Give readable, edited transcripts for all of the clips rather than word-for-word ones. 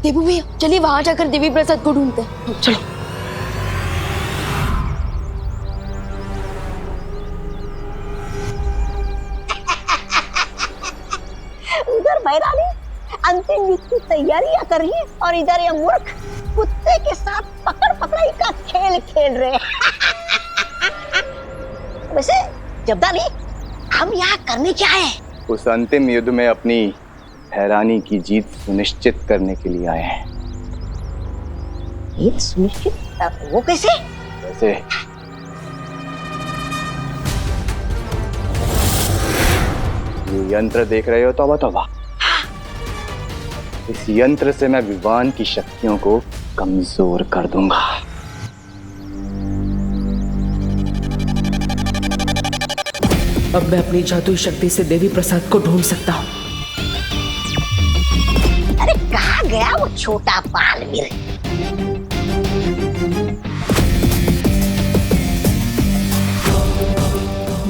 देबू भैया चलिए वहां जाकर देवी प्रसाद को ढूंढते हैं। चलो। उधर भैरानी अंतिम युद्ध की तैयारियां कर रही है और इधर ये मूर्ख कुत्ते के साथ पकड़ पकड़ाई का खेल खेल रहे हैं। वैसे जब्दाली, हम यहाँ करने क्या आए? उस अंतिम युद्ध में अपनी हैरानी की जीत सुनिश्चित करने के लिए आए हैं। जीत सुनिश्चित? वो कैसे? वैसे ये यंत्र देख रहे हो तौबा तौबा, इस यंत्र से मैं विवान की शक्तियों को कमजोर कर दूंगा। अब मैं अपनी जादुई शक्ति से देवी प्रसाद को ढूंढ सकता हूँ। अरे कहाँ गया वो छोटा बालवीर?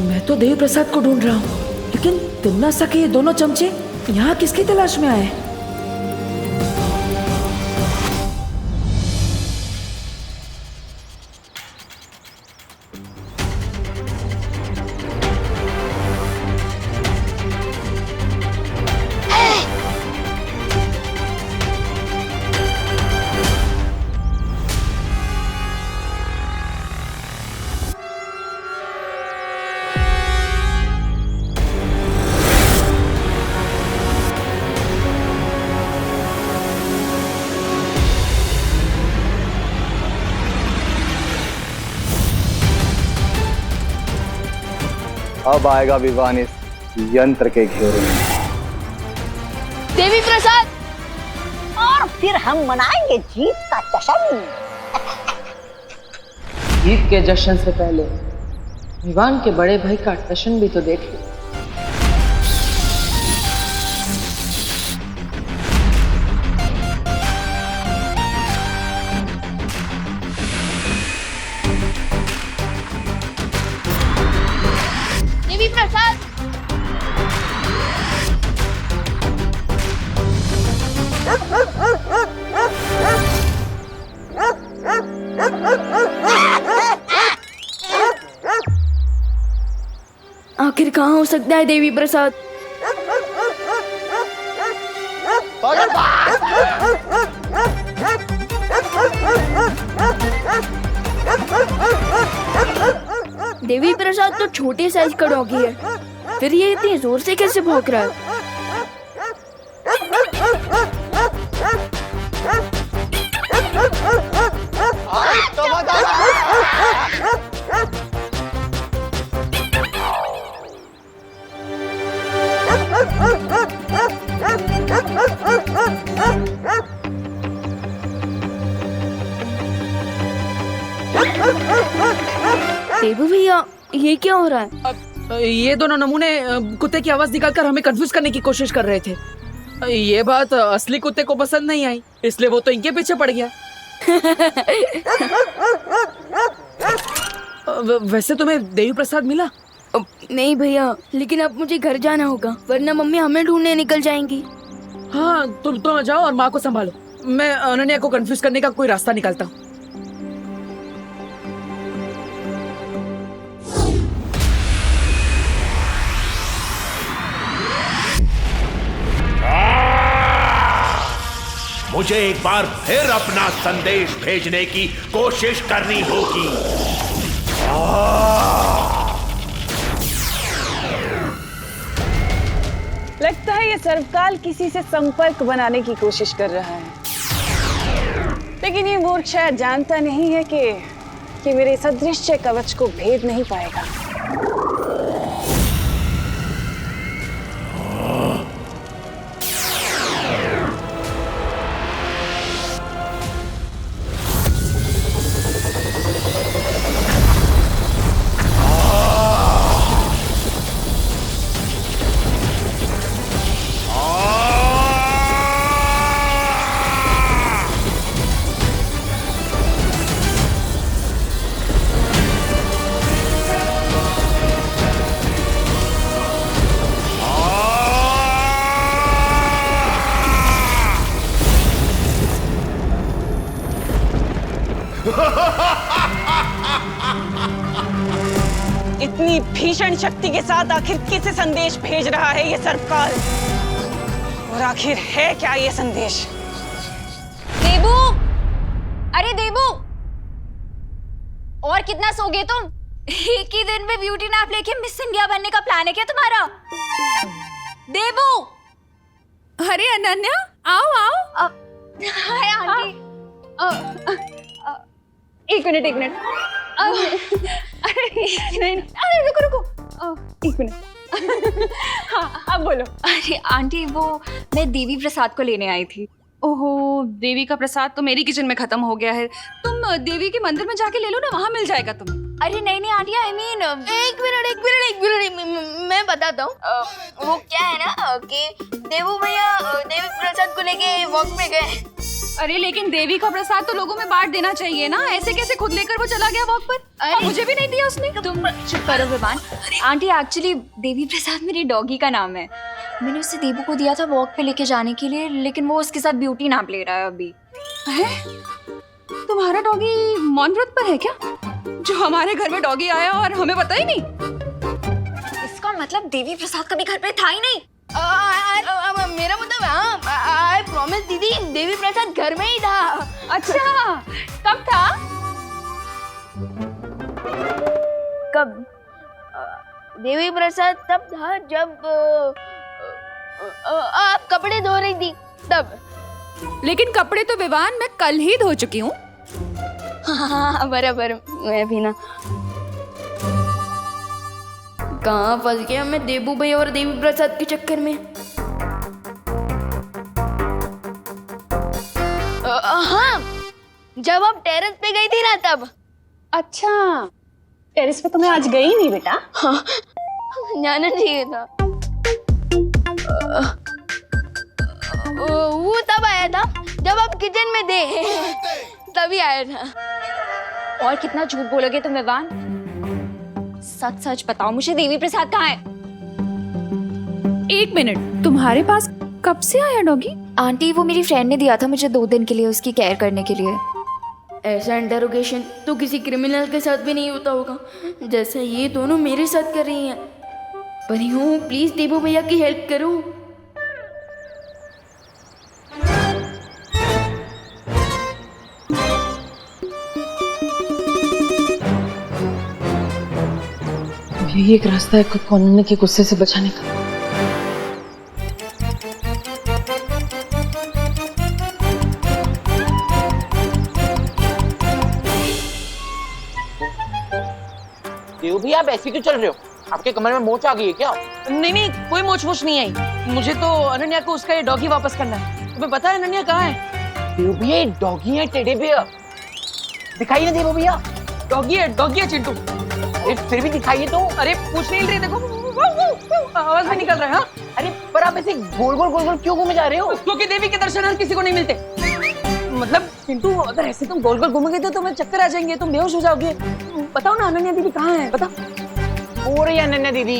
मैं तो देवी प्रसाद को ढूंढ रहा हूँ, लेकिन तिम्नासा के ये दोनों चमचे यहाँ किसकी तलाश में आए? अब आएगा विवान इस यंत्र के घेरे में। देवी प्रसाद, और फिर हम मनाएंगे जीत का जश्न। जीत के जश्न से पहले विवान के बड़े भाई का जश्न भी तो देख लो। देवी प्रसाद, आखिर कहाँ हो सकता है देवी प्रसाद? देवी प्रसाद तो छोटे साइज का डॉगी है, फिर ये इतनी जोर से कैसे भौंक रहा है? देबू भैया ये क्या हो रहा है? ये दोनों नमूने कुत्ते की आवाज निकालकर हमें कंफ्यूज करने की कोशिश कर रहे थे। ये बात असली कुत्ते को पसंद नहीं आई, इसलिए वो तो इनके पीछे पड़ गया। वैसे तुम्हें देवी प्रसाद मिला? नहीं भैया, लेकिन अब मुझे घर जाना होगा, वरना मम्मी हमें ढूंढने निकल जाएंगी। हाँ, तुम जाओ और माँ को संभालो। मैं अनन्या को कंफ्यूज करने का कोई रास्ता निकालता हूँ। मुझे एक बार फिर अपना संदेश भेजने की कोशिश करनी होगी। लगता है ये सर्वकाल किसी से संपर्क बनाने की कोशिश कर रहा है, लेकिन ये मूर्ख शायद जानता नहीं है कि मेरे इस अदृश्य कवच को भेद नहीं पाएगा। इतनी भीषण शक्ति के साथ आखिर किसे संदेश भेज रहा है ये सर्पकाल? और आखिर है क्या ये संदेश? देबू, अरे देबू, और कितना सोगे तुम? एक ही दिन में ब्यूटी नैप लेके मिस इंडिया बनने का प्लान है क्या तुम्हारा? देबू, अरे अनन्या, आओ आओ। Hi aunty. एक मिनट। अरे रुको। एक मिनट। हाँ, अब बोलो। अरे आंटी, वो मैं देवी प्रसाद को लेने आई थी। ओहो, देवी का प्रसाद तो मेरी किचन में खत्म हो गया है। तुम देवी के मंदिर में जाके ले लो ना, वहाँ मिल जाएगा तुम्हें। अरे नहीं आंटी, आई मीन एक मिनट, मैं बताता हूँ। वो क्या है ना कि देवू भैया देवी प्रसाद को लेके वॉक में गए। अरे लेकिन देवी का प्रसाद तो लोगों में बांट देना चाहिए ना, ऐसे कैसे खुद लेकर वो चला गया वॉक पर? अरे मुझे भी नहीं दिया उसने। तुम चुप करो विवान। आंटी, एक्चुअली देवी प्रसाद मेरी डॉगी का नाम है। मैंने उसे देवू को दिया था वॉक पे लेके जाने के लिए, लेकिन वो उसके साथ ब्यूटी नैप ले रहा है अभी। है? तुम्हारा डॉगी मौन व्रत पर है क्या? जो हमारे घर में डॉगी आया और हमें पता ही नहीं। इसका मतलब देवी प्रसाद कभी घर पे था ही नहीं। मेरा मतलब आई प्रॉमिस दीदी, देवी प्रसाद घर में ही था। अच्छा, कब था? कब? देवी प्रसाद तब था जब आप कपड़े धो रही थी तब। लेकिन कपड़े तो विवान मैं कल ही धो चुकी हूँ। हाँ बराबर, मैं भी ना। कहाँ फंस गया मैं देबू भैया और देवी प्रसाद के चक्कर में। हाँ, जब आप टेरेस पे गई थी ना तब। अच्छा, टेरेस पे तो मैं आज गई नहीं बेटा। हाँ, जाना चाहिए था। वो तब आया था जब आप किचन में थे, तभी आया था। और कितना झूठ बोलोगे तुम विवान? सच सच बताओ मुझे, देवी प्रसाद कहाँ है? एक मिनट, तुम्हारे पास कब से आया डॉगी? आंटी, वो मेरी फ्रेंड ने दिया था मुझे 2 दिन के लिए उसकी केयर करने के लिए। ऐसा इंटरोगेशन तो किसी क्रिमिनल के साथ भी नहीं होता होगा जैसा ये दोनों मेरे साथ कर रही हैं। पर हूँ, प्लीज देबू भैया की हेल्प करो। यही एक रास्ता है खुद को अनन्या के गुस्से से बचाने का। देव भैया, आप ऐसे क्यों चल रहे हो? आपके कमरे में मोच आ गई है क्या? नहीं, कोई मोच नहीं आई। मुझे तो अनन्या को उसका ये डॉगी वापस करना है। तुम्हें पता है अनन्या कहाँ है? देव भैया, डॉगी है टेडी बियर। दिखाई ना देव भैया। डॉगी है चिंटू। अरे फिर भी दिखाइए तो। अरे पूछ नहीं रही, देखो आवाज भी निकल रहा है। हाँ? अरे पर आप ऐसे गोल गोल क्यों घूमे जा रहे हो? क्योंकि देवी के दर्शन हर किसी को नहीं मिलते। मतलब चिंटू, अगर ऐसे तुम गोल घूमोगे तो तुम्हें चक्कर आ जाएंगे, तुम बेहोश हो जाओगे। बताओ ना अनन्या दीदी कहाँ है, बता। हो रही है अनन्या दीदी।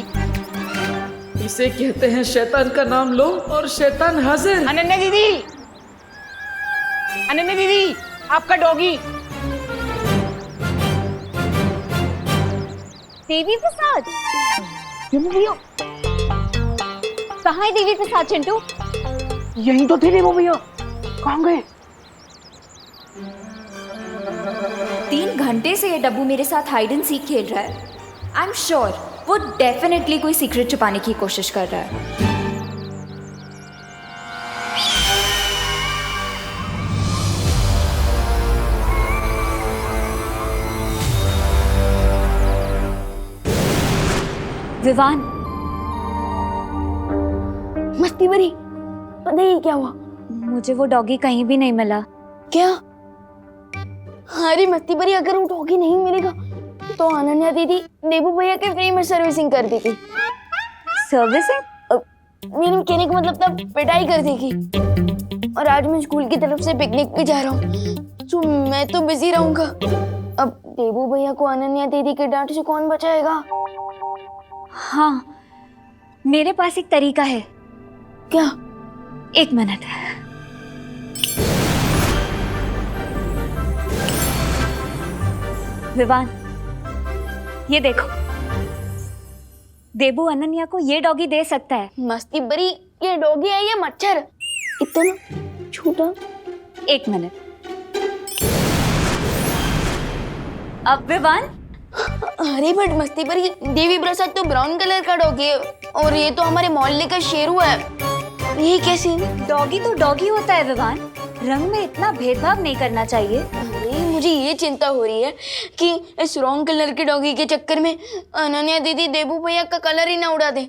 इसे कहते हैं शैतान का नाम लो और शैतान हाजिर। अनन्या दीदी, आपका डॉगी। देवी प्रसाद? कहाँ है देवी प्रसाद चिंटू? यहीं तो थे देव भैया, कहाँ गए? 3 घंटे से ये डब्बू मेरे साथ हाइड एंड सीक खेल रहा है। आई एम श्योर वो डेफिनेटली कोई सीक्रेट छुपाने की कोशिश कर रहा है। विवान, मस्ती भरी, पता ही क्या हुआ? मुझे वो डॉगी कहीं भी नहीं मिला। क्या? अरे मस्ती भरी, अगर वो डॉगी नहीं मिलेगा तो अनन्या दीदी देबू भैया के फ्री में सर्विसिंग कर देगी। सर्विसिंग? मेरे कहने का मतलब तब पिटाई कर देगी। और आज मैं स्कूल की तरफ से पिकनिक पे जा रहा हूँ, तो मैं तो बिजी रहूंगा। अब देबू भैया को अनन्या दीदी के डांट से कौन बचाएगा? हाँ, मेरे पास एक तरीका है। क्या? 1 मिनट। विवान, ये देखो, देबू अनन्या को ये डॉगी दे सकता है। मस्ती बरी, ये डॉगी है या मच्छर? इतना छोटा। 1 मिनट। अब विवान, अरे बट मस्ती बरी, देवी प्रसाद तो ब्राउन कलर का डॉगी है और ये तो हमारे मोहल्ले का शेरू है। ये कैसे? डॉगी तो डॉगी होता है विवान, रंग में इतना भेदभाव नहीं करना चाहिए। अरे मुझे ये चिंता हो रही है कि इस रॉन्ग कलर के डॉगी के चक्कर में अनन्या दीदी देबू भैया का कलर ही ना उड़ा दे।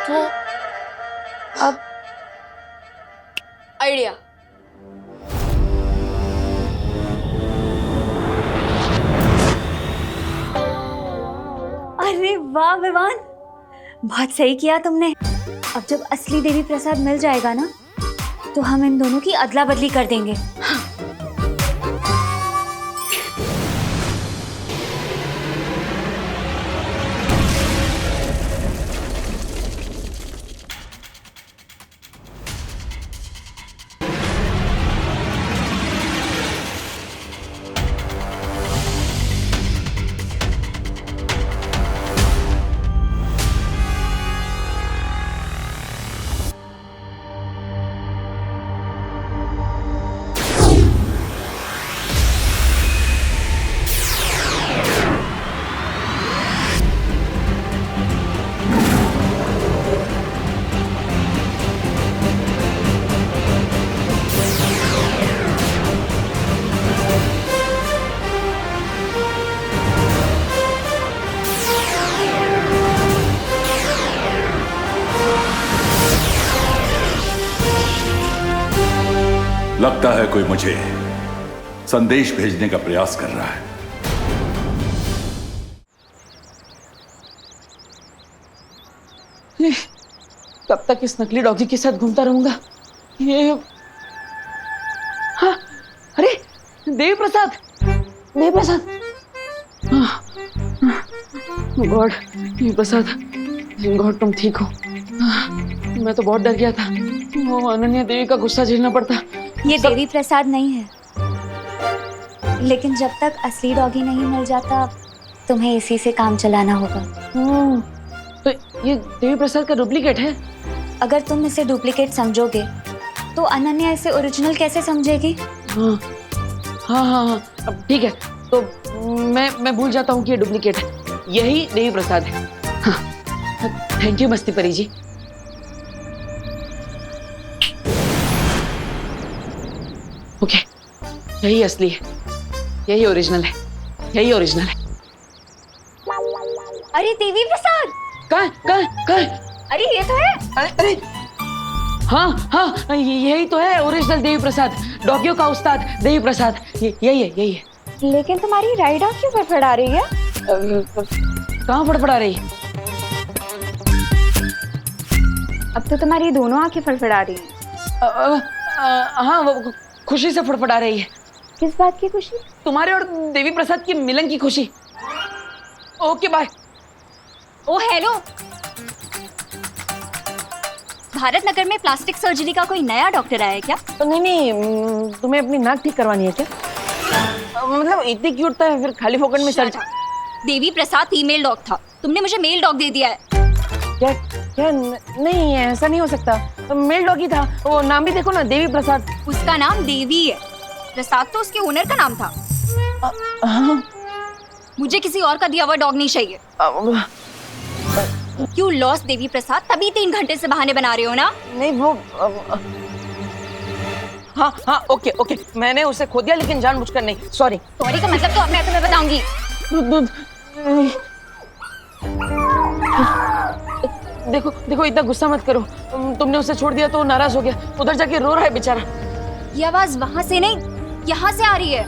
तो अब आइडिया। अरे वाह विवान, बहुत सही किया तुमने। अब जब असली देवी प्रसाद मिल जाएगा ना, तो हम इन दोनों की अदला बदली कर देंगे। लगता है कोई मुझे संदेश भेजने का प्रयास कर रहा है। कब तक इस नकली डॉगी के साथ घूमता रहूंगा? ये हाँ, अरे देवी प्रसाद, देवी प्रसाद, गॉड, देवी प्रसाद, गॉड तुम ठीक हो। मैं तो बहुत डर गया था, वो अनन्या देवी का गुस्सा झेलना पड़ता। ये देवी प्रसाद नहीं है, लेकिन जब तक असली डॉगी नहीं मिल जाता, तुम्हें इसी से काम चलाना होगा। तो ये देवी प्रसाद का डुप्लीकेट है? अगर तुम इसे डुप्लीकेट समझोगे, तो अनन्या इसे ओरिजिनल कैसे समझेगी? हाँ हाँ हाँ हाँ, अब ठीक है, तो मैं भूल जाता हूँ कि ये डुप्लीकेट है। यही देवी प्रसाद है। हाँ, थैंक यू मस्ती परी जी। ओके, यही असली है, यही ओरिजिनल है, यही ओरिजिनल है। अरे देवी प्रसाद, कहाँ? अरे ये तो है। अरे हाँ हाँ, यही तो है ओरिजिनल देवी प्रसाद, डॉगियों का उस्ताद देवी प्रसाद, यही है। लेकिन तुम्हारी राइट आंख क्यों फड़फड़ा रही है? कहाँ फड़फड़ा रही है? अब तो तुम्हारी दोनों आंखें फड़फड़ा रही हैं। हाँ, वो खुशी से फड़फड़ा रही है। किस बात की खुशी? तुम्हारे और देवी प्रसाद की मिलन की खुशी। Okay bye. Oh hello, Bharat Nagar में प्लास्टिक सर्जरी का कोई नया डॉक्टर आया है क्या? नहीं, तुम्हें अपनी नाक ठीक करवानी है क्या? मतलब इतनी क्यूट है, फिर खाली फोकट में surgery? Devi Prasad female dog था, तुमने मुझे मेल डॉग दे दिया है। क्या नहीं, ऐसा नहीं हो सकता। मेल डॉग ही था, वो नाम भी देखो ना, देवी प्रसाद। उसका नाम देवी है, प्रसाद तो उसके ओनर का नाम था। मुझे किसी और का दिया हुआ डॉग नहीं चाहिए। यू लॉस्ट देवी प्रसाद, तभी 3 घंटे से बहाने बना रहे हो ना? नहीं वो हाँ ओके, मैंने उसे खो दिया, लेकिन जानबूझकर नहीं। सॉरी का मतलब तो अब मैं तुम्हें बताऊंगी। देखो इतना गुस्सा मत करो। तुमने उसे छोड़ दिया तो वो नाराज हो गया, उधर जाके रो रहा है बेचारा। ये आवाज वहां से नहीं, यहाँ से आ रही है।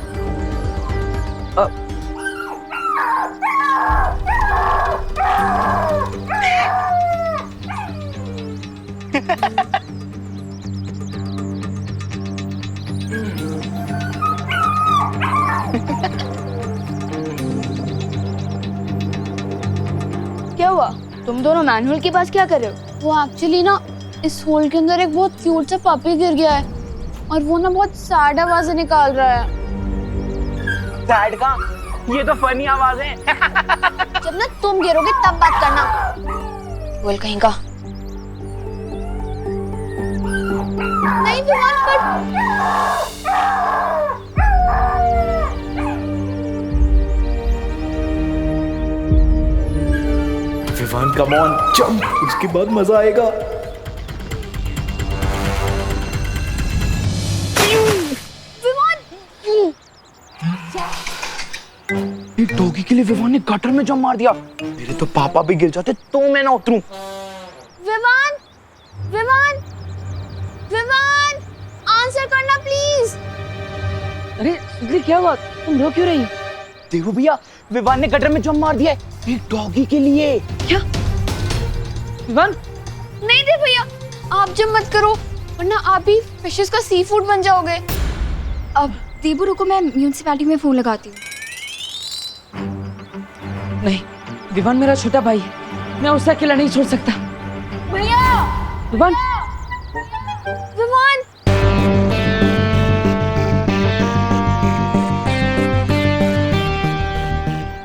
क्या हुआ? तुम दोनों मैनुअल के पास क्या कर रहे हो? वो एक्चुअली ना इस होल के अंदर एक बहुत क्यूट सा पपी गिर गया है और वो ना बहुत सैड आवाजें निकाल रहा है। सैड का ये तो फनी आवाज है। जब ना तुम गिरोगे तब बात करना। बोल कहीं का। नहीं Vivaan Vivaan come on jump, उसके बाद मजा आएगा। एक डॉगी के लिए विवान ने गटर में जंप मार दिया। मेरे तो पापा भी गिर जाते तो मैं ना उतरूं। विवान विवान विवान आंसर करना प्लीज। अरे सुधली क्या हुआ, तुम रो क्यों रही हो? देखो भैया, विवान ने गटर में जंप मार दिया है एक डॉगी के लिए। क्या विवान? नहीं दे भैया, आप जब मत करो वरना आप भी फिशेस का सी फूड बन जाओगे। अब देबू रुको, मैं म्यूनिसिपैलिटी में फोन लगाती हूँ। नहीं, विवान मेरा छोटा भाई है, मैं उसे अकेला नहीं छोड़ सकता। भैया विवान, विवान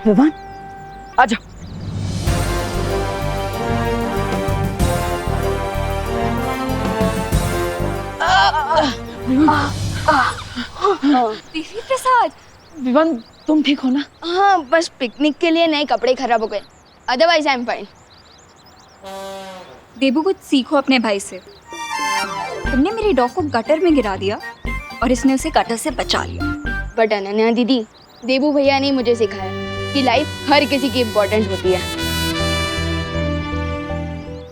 विवान आजा। देवी प्रसाद, विवान तुम ठीक हो ना? हाँ, बस पिकनिक के लिए नए कपड़े खराब हो गए, अदरवाइज आई एम फाइन। देबू कुछ सीखो अपने भाई से। तुमने मेरी डॉग को गटर में गिरा दिया और इसने उसे गटर से बचा लिया। बट अनन्या दीदी, देबू भैया ने मुझे सिखाया कि लाइफ हर किसी की इम्पोर्टेंट होती है।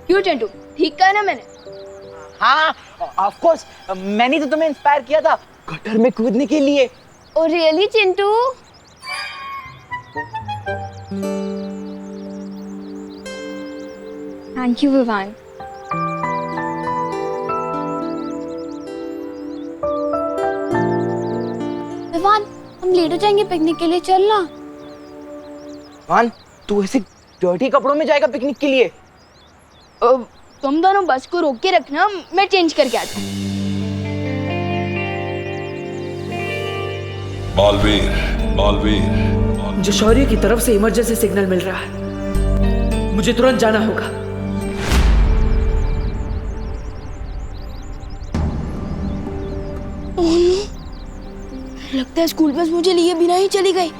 क्यों चंटू, ठीक कहा ना मैंने? हाँ, ऑफ कोर्स, मैंने तो तुम्हें इंस्पायर किया था गटर में कूदने के लिए। Oh really Chintu? Thank you Vivaan. Vivaan, हम लेट हो जाएंगे पिकनिक के लिए, चलना। विवान, तू ऐसे डर्टी कपड़ों में जाएगा पिकनिक के लिए? तुम दोनों बस को रोक के रखना, मैं चेंज करके आता हूँ। बालवीर, बालवीर, मुझे शौर्य की तरफ से इमरजेंसी सिग्नल मिल रहा है, मुझे तुरंत जाना होगा। लगता है स्कूल बस मुझे लिए बिना ही चली गई।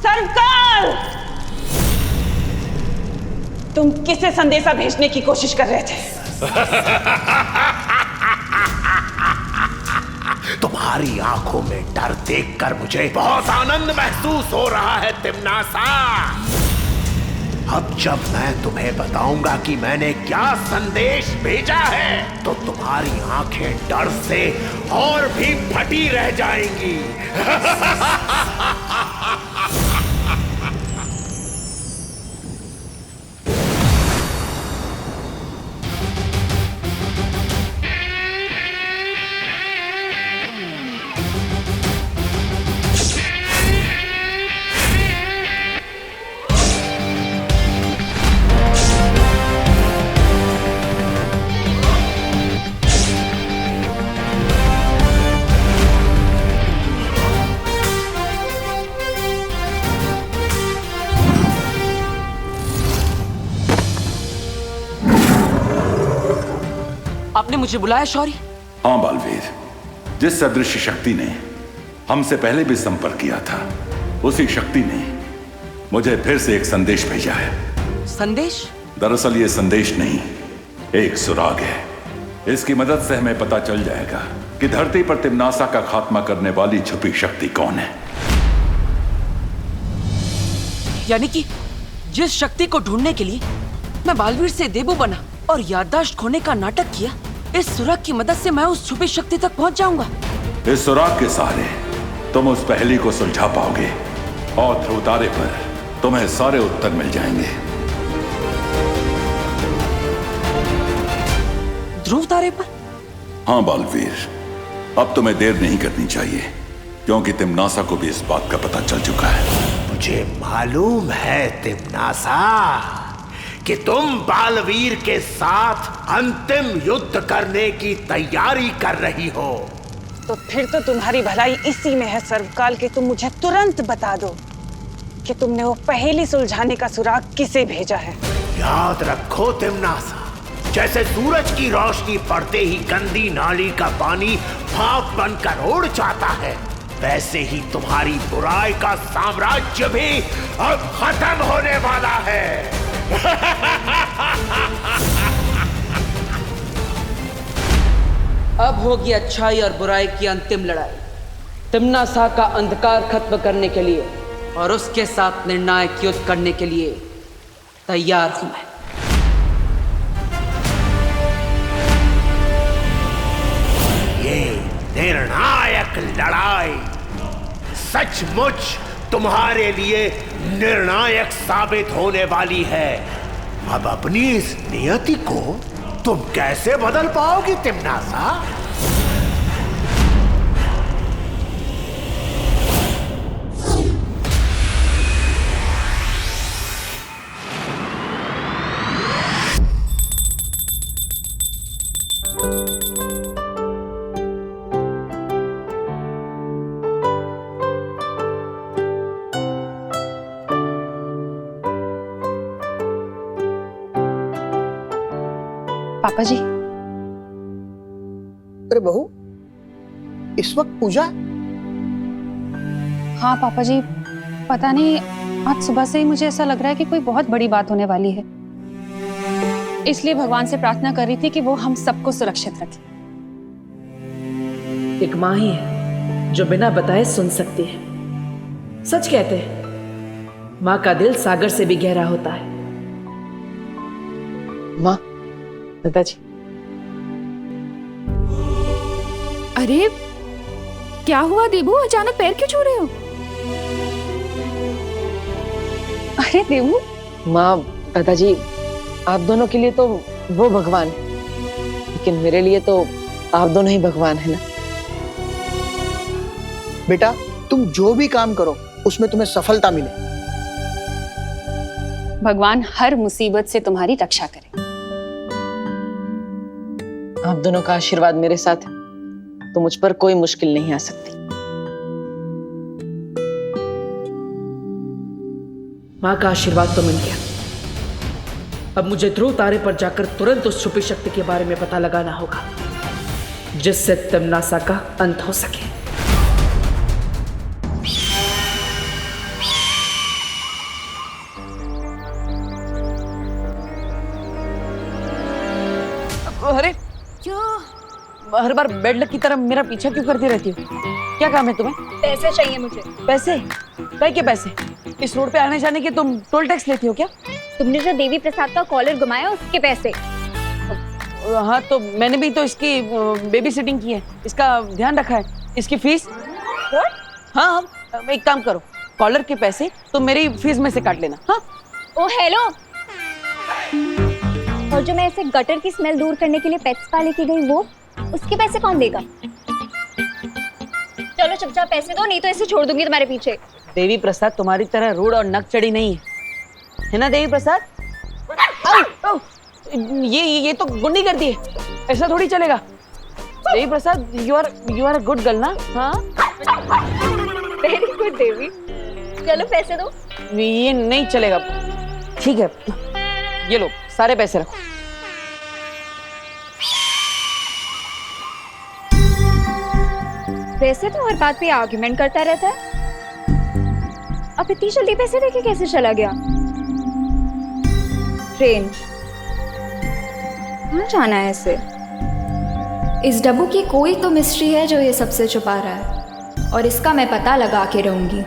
सरकार, तुम किसे संदेशा भेजने की कोशिश कर रहे थे? तुम्हारी आंखों में डर देखकर मुझे बहुत आनंद महसूस हो रहा है तिम्नासा। अब जब मैं तुम्हें बताऊंगा कि मैंने क्या संदेश भेजा है तो तुम्हारी आंखें डर से और भी फटी रह जाएंगी। आपने मुझे बुलाया शौर्य? हाँ बालवीर, जिस सदृश शक्ति ने हमसे पहले भी संपर्क किया था, उसी शक्ति ने मुझे फिर से एक संदेश भेजा है। संदेश? दरअसल ये संदेश नहीं, एक सुराग है। इसकी मदद से हमें पता चल जाएगा कि धरती पर तिम्नासा का खात्मा करने वाली छुपी शक्ति कौन है। यानी कि जिस शक्ति को ढूंढने के लिए मैं बालवीर से देबू बना और याददाश्त खोने का नाटक किया, इस सुराग की मदद से मैं उस छुपी शक्ति तक पहुंच जाऊंगा। इस सुराग के सहारे तुम उस पहेली को सुलझा पाओगे और ध्रुव तारे पर तुम्हें सारे उत्तर मिल जाएंगे। ध्रुव तारे पर? हाँ बालवीर, अब तुम्हें देर नहीं करनी चाहिए क्योंकि तिम्नासा को भी इस बात का पता चल चुका है। मुझे मालूम है तिम्नासा कि तुम बालवीर के साथ अंतिम युद्ध करने की तैयारी कर रही हो। तो फिर तो तुम्हारी भलाई इसी में है सर्वकाल कि तुम मुझे तुरंत बता दो कि तुमने वो पहेली सुलझाने का सुराग किसे भेजा है। याद रखो तिम्नासा, जैसे सूरज की रोशनी पड़ते ही गंदी नाली का पानी भाप बनकर उड़ जाता है, वैसे ही तुम्हारी बुराई का साम्राज्य भी अब खत्म होने वाला है। अब होगी अच्छाई और बुराई की अंतिम लड़ाई। तिम्नासा का अंधकार खत्म करने के लिए और उसके साथ निर्णायक युद्ध करने के लिए तैयार हूं मैं। ये निर्णायक लड़ाई सचमुच तुम्हारे लिए निर्णायक साबित होने वाली है। अब अपनी इस नियति को तुम कैसे बदल पाओगी तिम्नासा? पापा जी। अरे बहू, इस वक्त पूजा? हाँ पापा जी, पता नहीं आज सुबह से ही मुझे ऐसा लग रहा है कि कोई बहुत बड़ी बात होने वाली है, इसलिए भगवान से प्रार्थना कर रही थी कि वो हम सबको सुरक्षित रखे। एक माँ ही है जो बिना बताए सुन सकती है। सच कहते हैं माँ का दिल सागर से भी गहरा होता है। माँ, दादाजी। अरे क्या हुआ देबू, अचानक पैर क्यों छू रहे हो? अरे देवू। माँ, दादाजी, आप दोनों के लिए तो वो भगवान है, लेकिन मेरे लिए तो आप दोनों ही भगवान है ना। बेटा, तुम जो भी काम करो उसमें तुम्हें सफलता मिले। भगवान हर मुसीबत से तुम्हारी रक्षा करे। आप दोनों का आशीर्वाद मेरे साथ है तो मुझ पर कोई मुश्किल नहीं आ सकती। माँ का आशीर्वाद तो मिल गया। अब मुझे ध्रुव तारे पर जाकर तुरंत उस छुपी शक्ति के बारे में पता लगाना होगा जिससे तिम्नासा का अंत हो सके। अरे हर बार बेड की तरह मेरा पीछा क्यों करती रहती हो? क्या काम है तुम्हें? पैसे चाहिए मुझे। पैसे? काय के पैसे? इस रोड पे आने जाने के तुम टोल टैक्स लेती हो क्या? तुमने जो देवी प्रसाद का कॉलर घुमाया उसके पैसे। हाँ, तो मैंने भी तो इसकी बेबी सिटिंग की है, इसका ध्यान रखा है। इसकी फीस? हाँ, एक काम करो, कॉलर के पैसे तुम मेरी फीस में से काट लेना। हाँ? ओ हेलो, और जो मैं ऐसे गटर की स्मेल दूर करने के लिए पेट्स स्पा लेके गई वो, उसके पैसे कौन देगा? चलो चुपचाप पैसे दो, नहीं तो ऐसे छोड़ दूंगी तुम्हारे पीछे। देवी प्रसाद तुम्हारी तरह रूड और नक चढ़ी नहीं है ना देवी प्रसाद? ये तो गुंडी करती है, ऐसा थोड़ी चलेगा। Devi Prasad, you are a good girl ना? हाँ, वेरी गुड देवी। चलो पैसे दो। ये नहीं चलेगा। ठीक है, ये लो सारे पैसे रखो। वैसे तो हर बात पे आर्ग्यूमेंट करता रहता है, अब इतनी जल्दी पैसे देके कैसे चला गया? ट्रेन कहाँ जाना है इसे? इस डब्बू की कोई तो मिस्ट्री है जो ये सबसे छुपा रहा है, और इसका मैं पता लगा के रहूंगी।